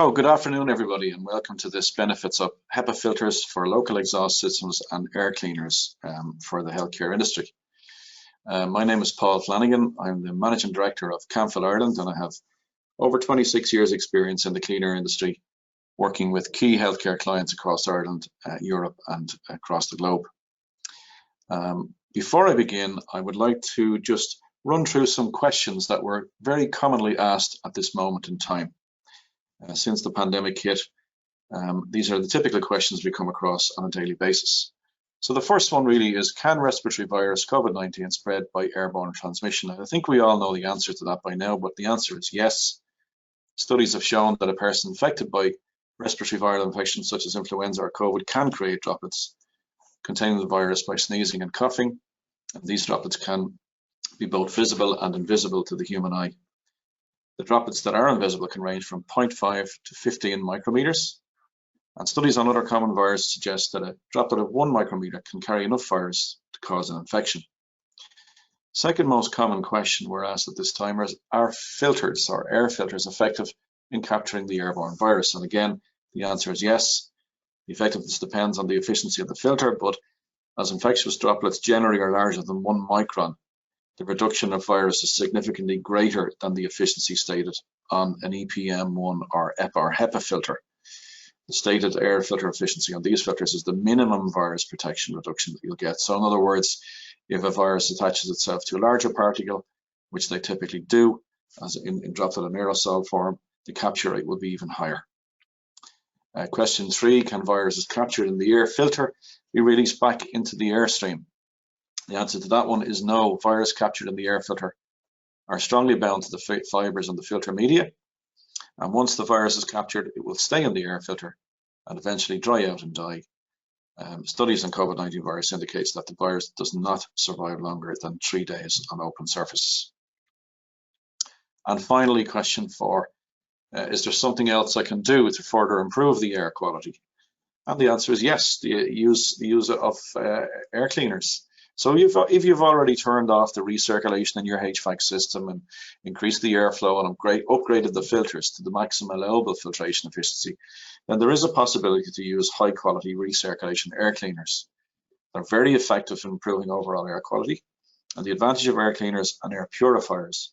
Oh, good afternoon, everybody, and welcome to this benefits of HEPA filters for local exhaust systems and air cleaners for the healthcare industry. My name is Paul Flanagan. I'm the Managing Director of Camfil Ireland, and I have over 26 years experience in the cleaner industry, working with key healthcare clients across Ireland, Europe, and across the globe. Before I begin, I would like to just run through some questions that were very commonly asked at this moment in time. Since the pandemic hit, these are the typical questions we come across on a daily basis. So the first one really is, can respiratory virus COVID-19 spread by airborne transmission? And I think we all know the answer to that by now, but the answer is yes. Studies have shown that a person infected by respiratory viral infections such as influenza or COVID can create droplets containing the virus by sneezing and coughing. And these droplets can be both visible and invisible to the human eye. The droplets that are invisible can range from 0.5 to 15 micrometers. And studies on other common viruses suggest that a droplet of 1 micrometer can carry enough virus to cause an infection. Second most common question we're asked at this time is, are filters or air filters effective in capturing the airborne virus? And again, the answer is yes. The effectiveness depends on the efficiency of the filter, but as infectious droplets generally are larger than 1 micron, the reduction of virus is significantly greater than the efficiency stated on an EPM1 or HEPA filter. The stated air filter efficiency on these filters is the minimum virus protection reduction that you'll get. So in other words, if a virus attaches itself to a larger particle, which they typically do, as in droplet and aerosol form, the capture rate will be even higher. Question 3, can viruses captured in the air filter be released back into the airstream? The answer to that one is no. Virus captured in the air filter are strongly bound to the fibers on the filter media, and once the virus is captured, it will stay in the air filter and eventually dry out and die. Studies on COVID-19 virus indicates that the virus does not survive longer than 3 days on open surfaces. And finally, question 4, is there something else I can do to further improve the air quality? And the answer is yes, the use of air cleaners. So if you've already turned off the recirculation in your HVAC system and increased the airflow and upgraded the filters to the maximum allowable filtration efficiency, then there is a possibility to use high quality recirculation air cleaners. They're very effective in improving overall air quality. And the advantage of air cleaners and air purifiers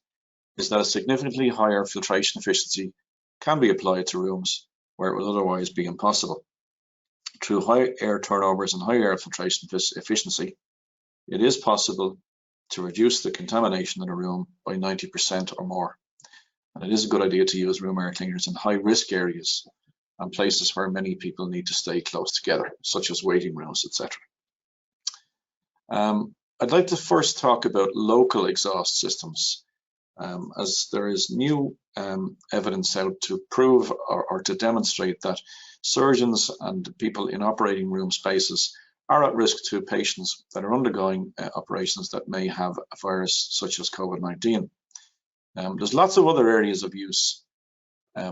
is that a significantly higher filtration efficiency can be applied to rooms where it would otherwise be impossible. Through high air turnovers and high air filtration efficiency, it is possible to reduce the contamination in a room by 90% or more. And it is a good idea to use room air cleaners in high-risk areas and places where many people need to stay close together, such as waiting rooms, etc. I'd like to first talk about local exhaust systems, as there is new evidence out to prove or to demonstrate that surgeons and people in operating room spaces are at risk to patients that are undergoing operations that may have a virus such as COVID-19. There's lots of other areas of use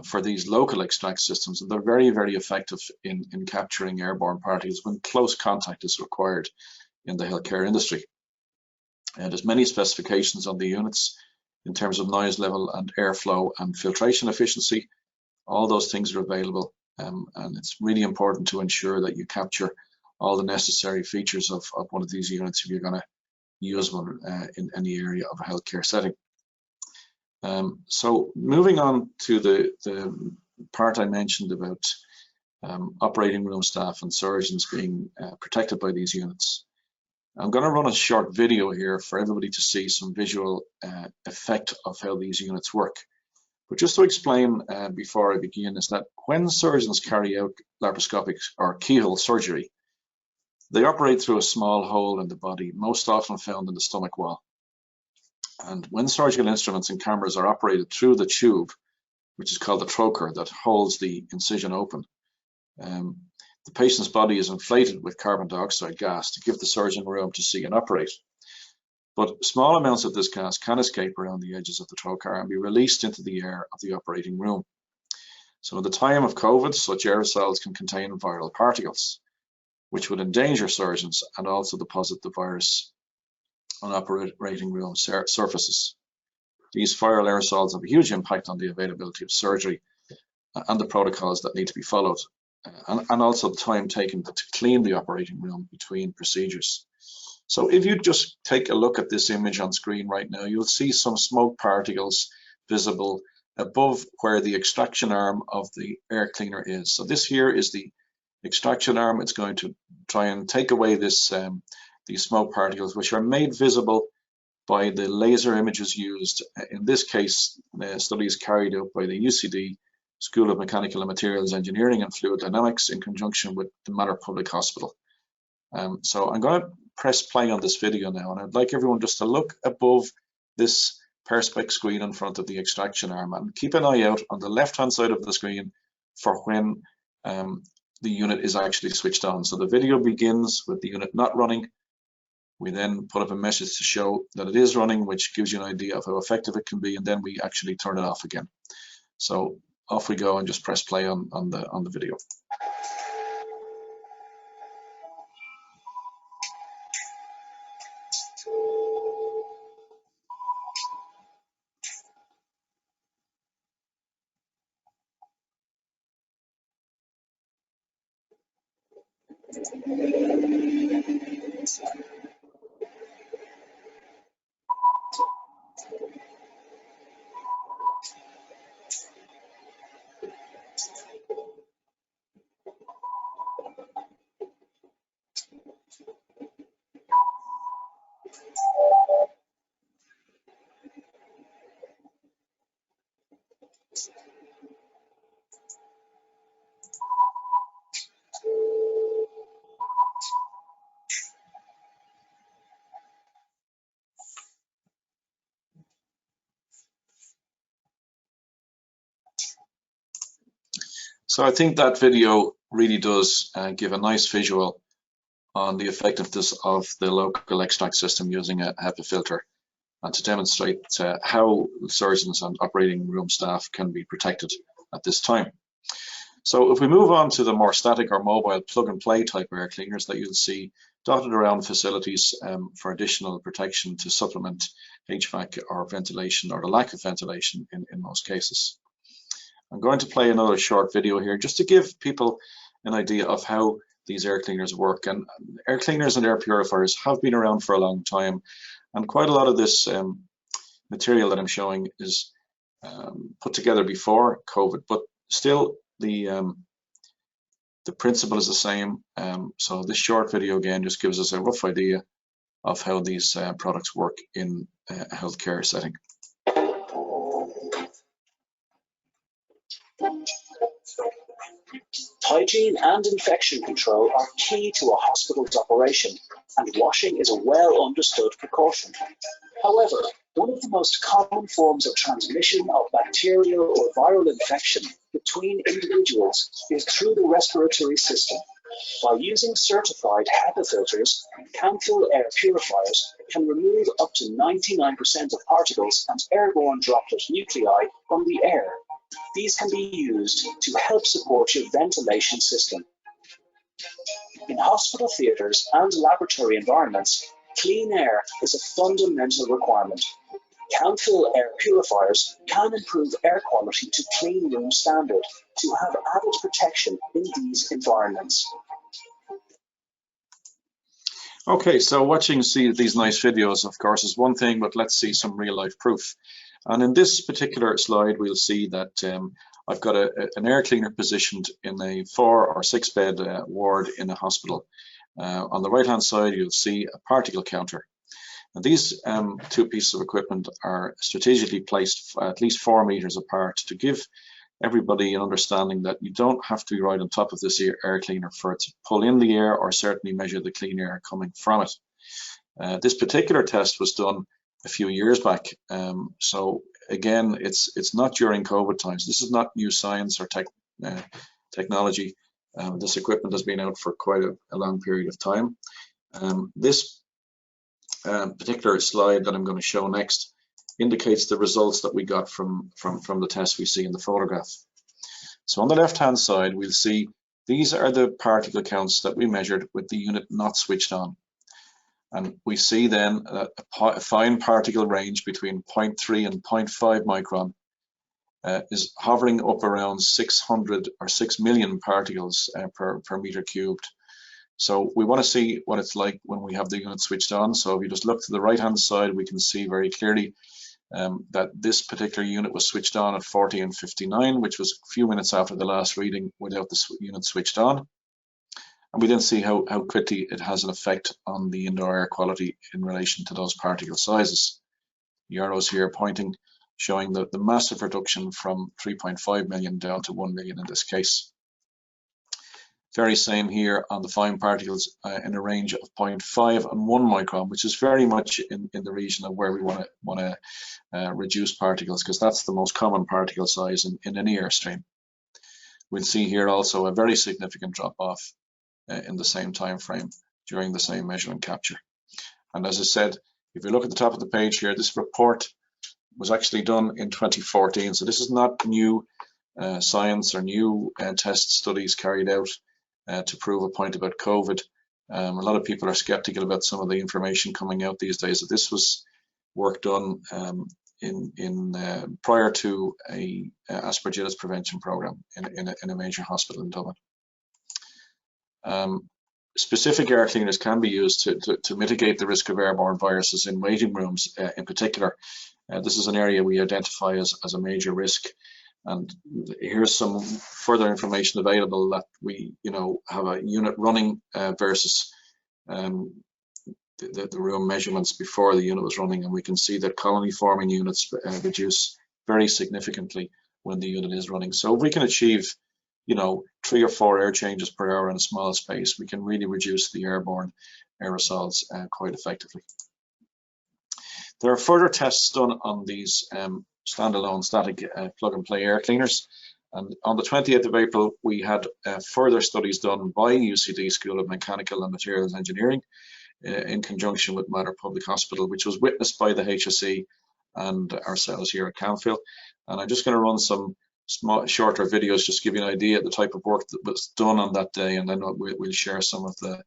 for these local extract systems, and they're very, very effective in capturing airborne particles when close contact is required in the healthcare industry. And there's many specifications on the units in terms of noise level and airflow and filtration efficiency. All those things are available, and it's really important to ensure that you capture all the necessary features of one of these units if you're going to use one in any area of a healthcare setting. So moving on to the part I mentioned about operating room staff and surgeons being protected by these units. I'm going to run a short video here for everybody to see some visual effect of how these units work. But just to explain before I begin is that when surgeons carry out laparoscopic or keyhole surgery, they operate through a small hole in the body, most often found in the stomach wall. And when surgical instruments and cameras are operated through the tube, which is called the trocar, that holds the incision open, the patient's body is inflated with carbon dioxide gas to give the surgeon room to see and operate. But small amounts of this gas can escape around the edges of the trocar and be released into the air of the operating room. So at the time of COVID, such aerosols can contain viral particles, which would endanger surgeons and also deposit the virus on operating room surfaces. These viral aerosols have a huge impact on the availability of surgery and the protocols that need to be followed, and also the time taken to clean the operating room between procedures. So if you just take a look at this image on screen right now, you'll see some smoke particles visible above where the extraction arm of the air cleaner is. So this here is the extraction arm. It's going to try and take away this these smoke particles, which are made visible by the laser images used. In this case, studies carried out by the UCD School of Mechanical and Materials Engineering and Fluid Dynamics in conjunction with the Mater Public Hospital. So I'm going to press play on this video now, and I'd like everyone just to look above this perspex screen in front of the extraction arm and keep an eye out on the left hand side of the screen for when the unit is actually switched on. So the video begins with the unit not running. We then put up a message to show that it is running, which gives you an idea of how effective it can be, and then we actually turn it off again. So off we go and just press play on the video. So I think that video really does give a nice visual on the effectiveness of the local extract system using a HEPA filter, and to demonstrate how surgeons and operating room staff can be protected at this time. So if we move on to the more static or mobile plug and play type air cleaners that you'll see dotted around facilities for additional protection to supplement HVAC or ventilation, or the lack of ventilation in most cases. I'm going to play another short video here just to give people an idea of how these air cleaners work. And air cleaners and air purifiers have been around for a long time, and quite a lot of this material that I'm showing is put together before COVID, but still the principle is the same. So this short video again just gives us a rough idea of how these products work in a healthcare setting. Hygiene and infection control are key to a hospital's operation, and washing is a well understood precaution. However, one of the most common forms of transmission of bacterial or viral infection between individuals is through the respiratory system. By using certified HEPA filters, Camfil air purifiers can remove up to 99% of particles and airborne droplet nuclei from the air. These can be used to help support your ventilation system. In hospital theatres and laboratory environments, clean air is a fundamental requirement. Camfil air purifiers can improve air quality to clean room standard to have added protection in these environments. Okay, so watching these nice videos, of course, is one thing, but let's see some real life proof. And in this particular slide, we'll see that I've got an air cleaner positioned in a 4 or 6 bed ward in a hospital. On the right hand side, you'll see a particle counter. Now, these two pieces of equipment are strategically placed at least 4 meters apart to give everybody an understanding that you don't have to be right on top of this air cleaner for it to pull in the air or certainly measure the clean air coming from it. This particular test was done a few years back. So again, it's not during COVID times. This is not new science or technology. This equipment has been out for quite a long period of time. This particular slide that I'm going to show next indicates the results that we got from the test we see in the photograph. So on the left hand side, we'll see these are the particle counts that we measured with the unit not switched on. And we see then a fine particle range between 0.3 and 0.5 micron is hovering up around 600 or 6 million particles per meter cubed. So we want to see what it's like when we have the unit switched on. So if you just look to the right hand side, we can see very clearly that this particular unit was switched on at 14:59, which was a few minutes after the last reading without the unit switched on. And we then see how quickly it has an effect on the indoor air quality in relation to those particle sizes. The arrows here pointing, showing the massive reduction from 3.5 million down to 1 million in this case. Very same here on the fine particles in a range of 0.5 and 1 micron, which is very much in the region of where we want to reduce particles, because that's the most common particle size in any airstream. We'll see here also a very significant drop off in the same time frame during the same measurement capture. And as I said, if you look at the top of the page here, this report was actually done in 2014. So this is not new science or new test studies carried out to prove a point about COVID. A lot of people are skeptical about some of the information coming out these days. That this was work done prior to a aspergillus prevention program in a major hospital in Dublin. Specific air cleaners can be used to mitigate the risk of airborne viruses in waiting rooms in particular. This is an area we identify as a major risk. And here's some further information available that we, have a unit running versus the room measurements before the unit was running, and we can see that colony forming units reduce very significantly when the unit is running. So if we can achieve, 3 or 4 air changes per hour in a small space, we can really reduce the airborne aerosols quite effectively. There are further tests done on these standalone static plug-and-play air cleaners, and on the 20th of April we had further studies done by UCD School of Mechanical and Materials Engineering in conjunction with Mater Public Hospital, which was witnessed by the HSE and ourselves here at Camfil. And I'm just going to run some shorter videos, just to give you an idea of the type of work that was done on that day, and then we'll share some of the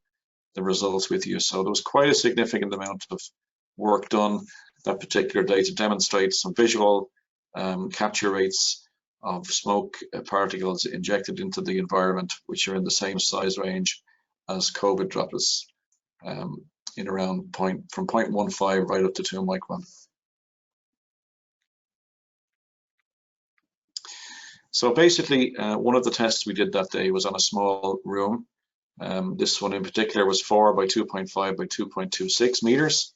results with you. So there was quite a significant amount of work done that particular day to demonstrate some visual capture rates of smoke particles injected into the environment, which are in the same size range as COVID droplets, in around from 0.15 right up to 2 micron. So basically, one of the tests we did that day was on a small room. This one in particular was 4 by 2.5 by 2.26 meters.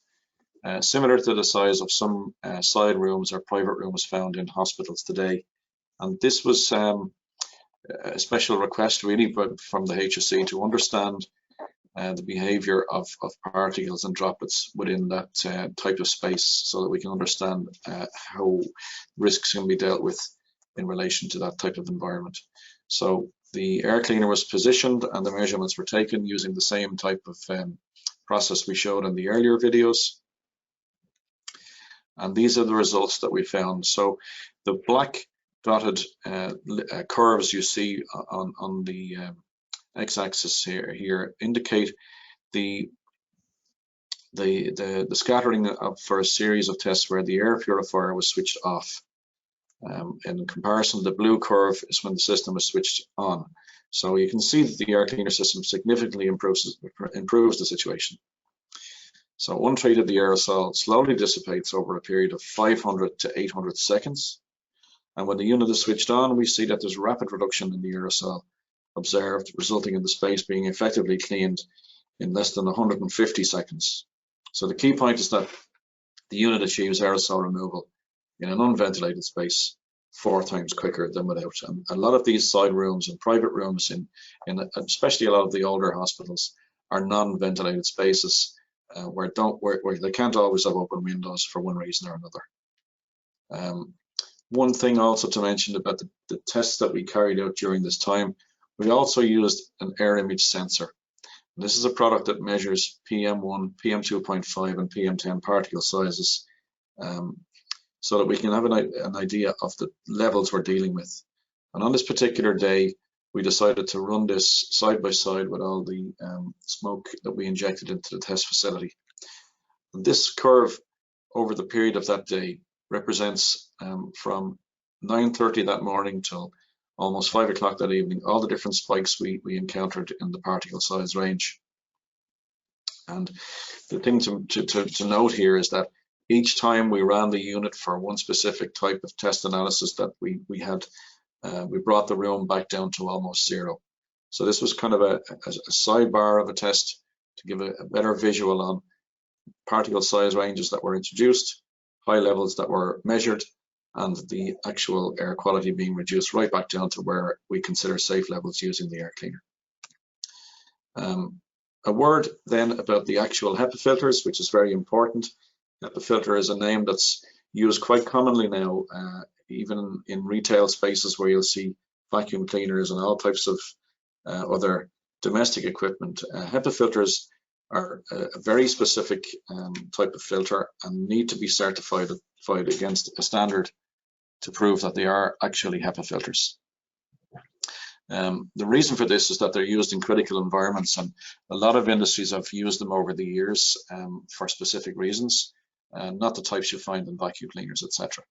Similar to the size of some side rooms or private rooms found in hospitals today. And this was a special request really from the HSE to understand the behavior of particles and droplets within that type of space, so that we can understand how risks can be dealt with in relation to that type of environment. So the air cleaner was positioned and the measurements were taken using the same type of process we showed in the earlier videos. And these are the results that we found. So the black dotted curves you see on the x-axis here indicate the scattering for a series of tests where the air purifier was switched off. In comparison, the blue curve is when the system is switched on. So you can see that the air cleaner system significantly improves the situation. So untreated, the aerosol slowly dissipates over a period of 500 to 800 seconds. And when the unit is switched on, we see that there's rapid reduction in the aerosol observed, resulting in the space being effectively cleaned in less than 150 seconds. So the key point is that the unit achieves aerosol removal in an unventilated space 4 times quicker than without. And a lot of these side rooms and private rooms, especially a lot of the older hospitals, are non-ventilated spaces where they can't always have open windows for one reason or another. One thing also to mention about the tests that we carried out during this time, we also used an air image sensor. And this is a product that measures PM1, PM2.5 and PM10 particle sizes, so that we can have an idea of the levels we're dealing with. And on this particular day, we decided to run this side by side with all the smoke that we injected into the test facility. And this curve over the period of that day represents from 9:30 that morning till almost 5 o'clock that evening, all the different spikes we encountered in the particle size range. And the thing to note here is that each time we ran the unit for one specific type of test analysis that we brought the room back down to almost zero. So this was kind of a sidebar of a test to give a better visual on particle size ranges that were introduced, high levels that were measured, and the actual air quality being reduced right back down to where we consider safe levels using the air cleaner. A word then about the actual HEPA filters, which is very important. HEPA filter is a name that's used quite commonly now, even in retail spaces where you'll see vacuum cleaners and all types of other domestic equipment. HEPA filters are a very specific type of filter and need to be certified against a standard to prove that they are actually HEPA filters. The reason for this is that they're used in critical environments, and a lot of industries have used them over the years for specific reasons, not the types you find in vacuum cleaners, etc.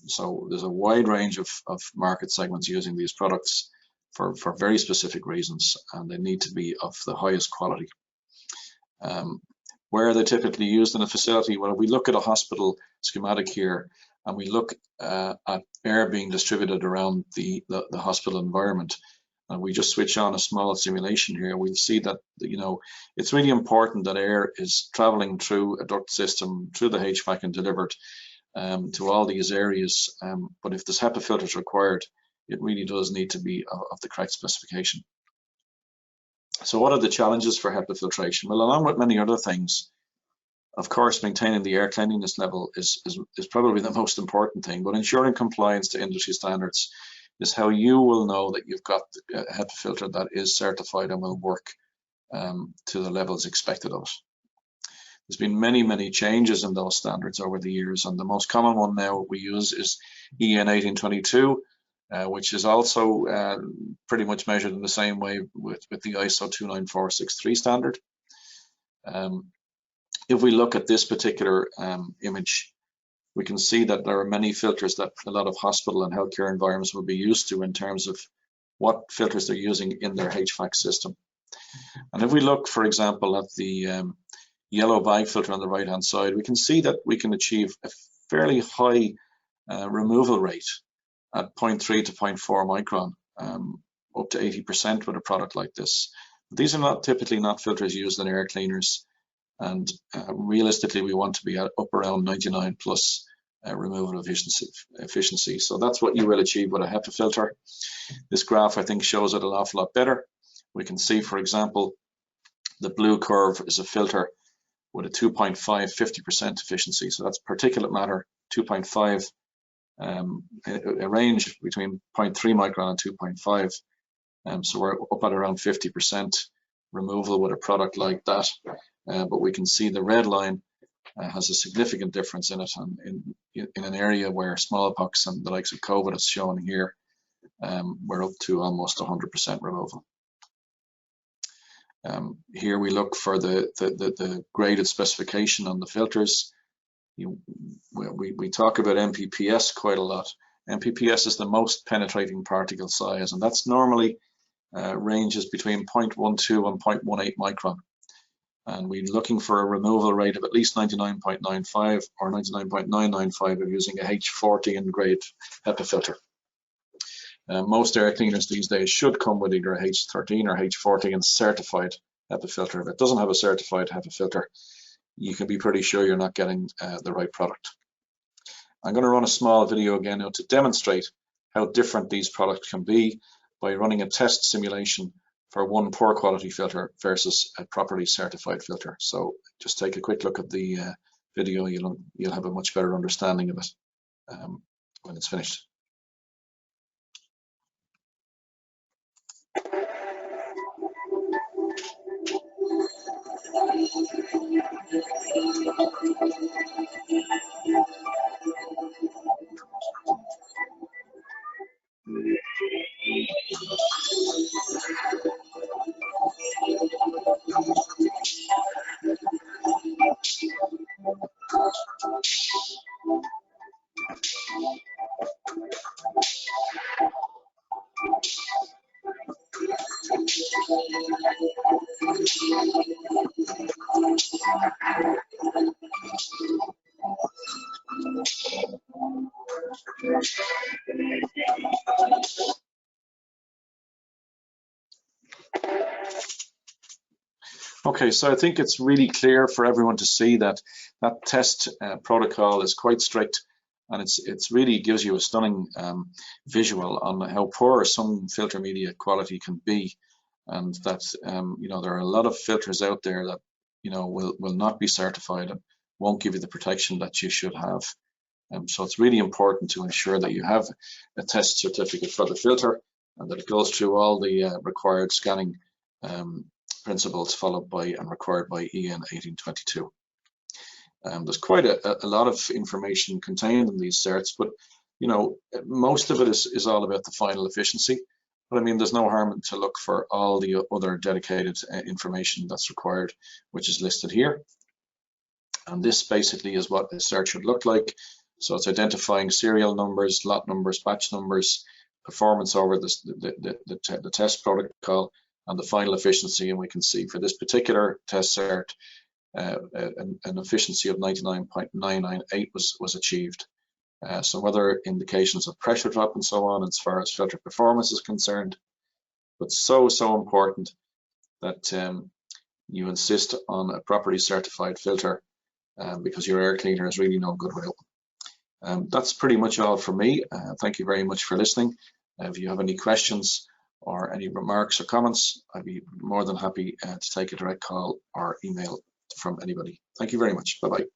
So there's a wide range of market segments using these products for very specific reasons, and they need to be of the highest quality. Where are they typically used in a facility? Well, we look at a hospital schematic here, and we look at air being distributed around the hospital environment, and we just switch on a small simulation here. We'll see that, you know, it's really important that air is traveling through a duct system, through the HVAC, and delivered to all these areas. But if there's HEPA filters required, it really does need to be of the correct specification. So what are the challenges for HEPA filtration? Well, along with many other things, of course, maintaining the air cleanliness level is probably the most important thing, but ensuring compliance to industry standards is how you will know that you've got a HEPA filter that is certified and will work to the levels expected of it. There's been many changes in those standards over the years, and the most common one now we use is EN 1822, which is also pretty much measured in the same way with the ISO 29463 standard. If we look at this particular image, we can see that there are many filters that a lot of hospital and healthcare environments will be used to in terms of what filters they're using in their HVAC system. And if we look, for example, at the yellow bag filter on the right hand side, we can see that we can achieve a fairly high removal rate at 0.3 to 0.4 micron, up to 80% with a product like this. These are typically not filters used in air cleaners, and realistically we want to be up around 99 plus removal efficiency. So that's what you will achieve with a HEPA filter. This graph, I think, shows it an awful lot better. We can see, for example, the blue curve is a filter with a 2.5 50% efficiency. So that's particulate matter 2.5, a range between 0.3 micron and 2.5. So we're up at around 50% removal with a product like that. But we can see the red line has a significant difference in it, and in an area where smallpox and the likes of COVID is shown here, we're up to almost 100% removal. Here we look for the graded specification on the filters. We talk about MPPS quite a lot. MPPS is the most penetrating particle size, and that's normally ranges between 0.12 and 0.18 micron. And we're looking for a removal rate of at least 99.95 or 99.995 if using a H40 grade HEPA filter. Most air cleaners these days should come with either a H13 or H40 and certified HEPA filter. If it doesn't have a certified HEPA filter, you can be pretty sure you're not getting the right product. I'm going to run a small video again now to demonstrate how different these products can be by running a test simulation for one poor quality filter versus a properly certified filter. So just take a quick look at the video. You'll have a much better understanding of it when it's finished. Okay, so I think it's really clear for everyone to see that that test protocol is quite strict, and it's really gives you a stunning visual on how poor some filter media quality can be, and that you know, there are a lot of filters out there that, you know, will not be certified and won't give you the protection that you should have. So it's really important to ensure that you have a test certificate for the filter and that it goes through all the required scanning principles followed by and required by EN 1822. There's quite a lot of information contained in these certs, but you know, most of it is all about the final efficiency. But I mean, there's no harm to look for all the other dedicated information that's required, which is listed here. And this basically is what the cert should look like. So it's identifying serial numbers, lot numbers, batch numbers, performance over the test protocol, and the final efficiency. And we can see for this particular test cert, an efficiency of 99.998 was achieved. Some other indications of pressure drop and so on as far as filter performance is concerned. But so important that you insist on a properly certified filter, because your air cleaner is really no good without them. That's pretty much all from me. Thank you very much for listening. If you have any questions or any remarks or comments, I'd be more than happy to take a direct call or email from anybody. Thank you very much. Bye-bye.